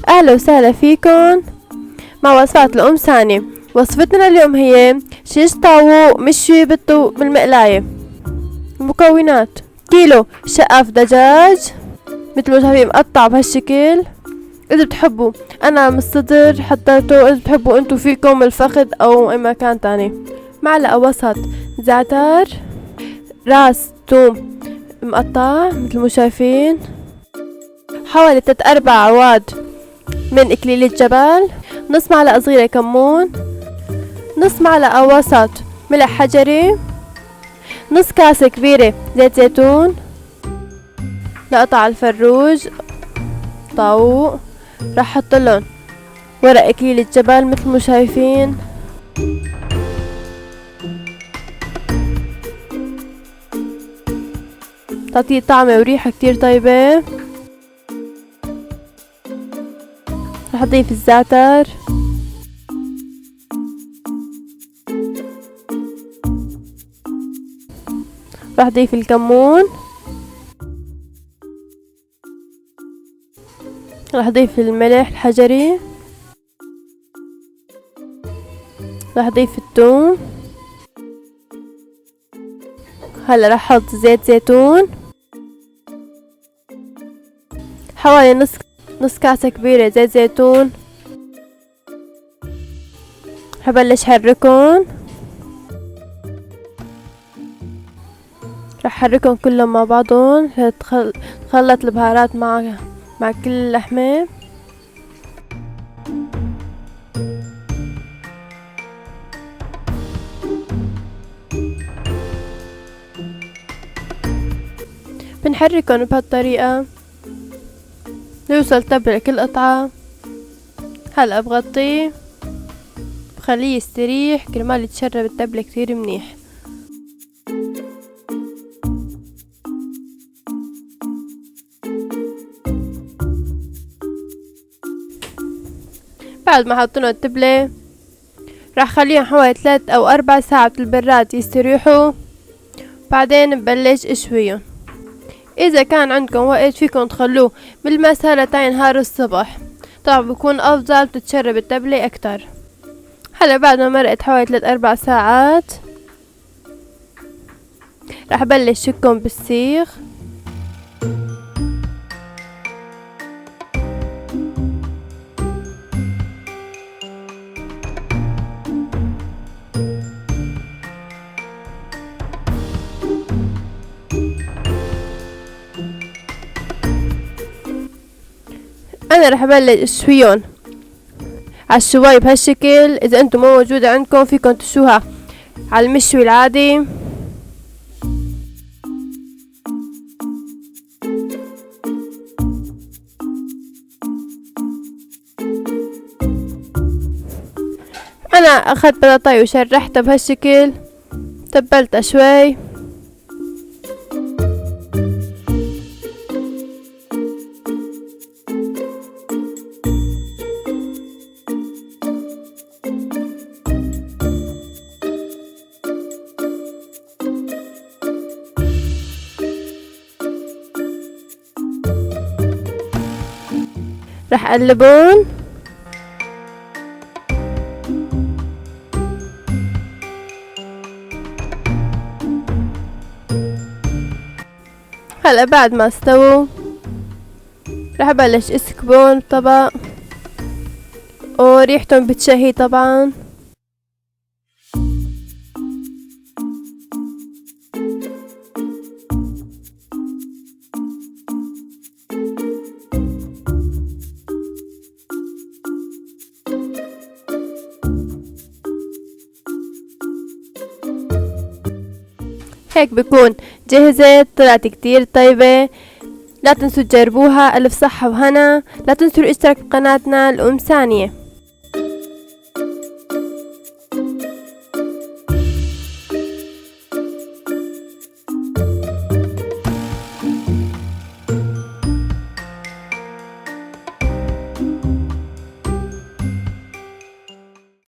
أهلا وسهلا فيكن مع وصفات الأم ساني. وصفتنا اليوم هي شيش طاووق مشوي بالمقلاية. المكونات: كيلو شقف دجاج مثل ما شايفين مقطع بهالشكل، إذا بتحبوا أنا من الصدر حطيته، إذا بتحبوا انتو فيكم الفخذ أو أي مكان تاني. معلقة وسط زعتر، راس توم مقطع مثل ما شايفين، حوالي 3-4 عواد من اكليل الجبل، نص معلقة صغيرة كمون، نص معلقة وسط ملح حجري، نص كاسة كبيرة زيت زيتون لقطع الفروج طاووق. راح احطلن ورق اكليل الجبل مثل ما شايفين، تعطيه طعمة وريحة كتير طيبة. راح اضيف الزعتر، راح اضيف الكمون، راح اضيف الملح الحجري، راح اضيف الثوم. هلا راح احط زيت زيتون حوالي نص كاسة كبيرة زيت زيتون. راح ابلش حركن، راح احركهم كلهم مع بعضهم تخلط البهارات مع كل اللحمة. بنحركهم بهالطريقة ليوصل تبع كل قطعة. هلا بغطيه بخليه يستريح كرمال يتشرب التبلة كتير منيح. بعد ما حطينا التبلة راح خليهم حوالي 3 أو 4 ساعات بالبراد يستريحوا، بعدين نبلش اشويهم. اذا كان عندكم وقت فيكم تخلوه بالمساء لتاني نهار الصبح، طبعا بكون افضل بتتشرب التبلة اكتر. هلا بعد ما مرقت حوالي 3-4 ساعات راح بلش شكهم بالسيخ. انا راح ابلش اشويهم عالشواي بهالشكل. اذا انتم ما موجودة عندكم فيكم تشوها على المشوي العادي. انا اخذت بطاطاي وشرحتها بهالشكل، تبلتها شوي. راح اقلبون. هلا بعد ما استووا راح ابلش اسكبون بطبق وريحتهم بتشهي طبعا. هيك بكون جهزت، طلعت كتير طيبة. لا تنسوا تجربوها. ألف صحة وهنا. لا تنسوا الاشتراك بقناتنا الأم سانية.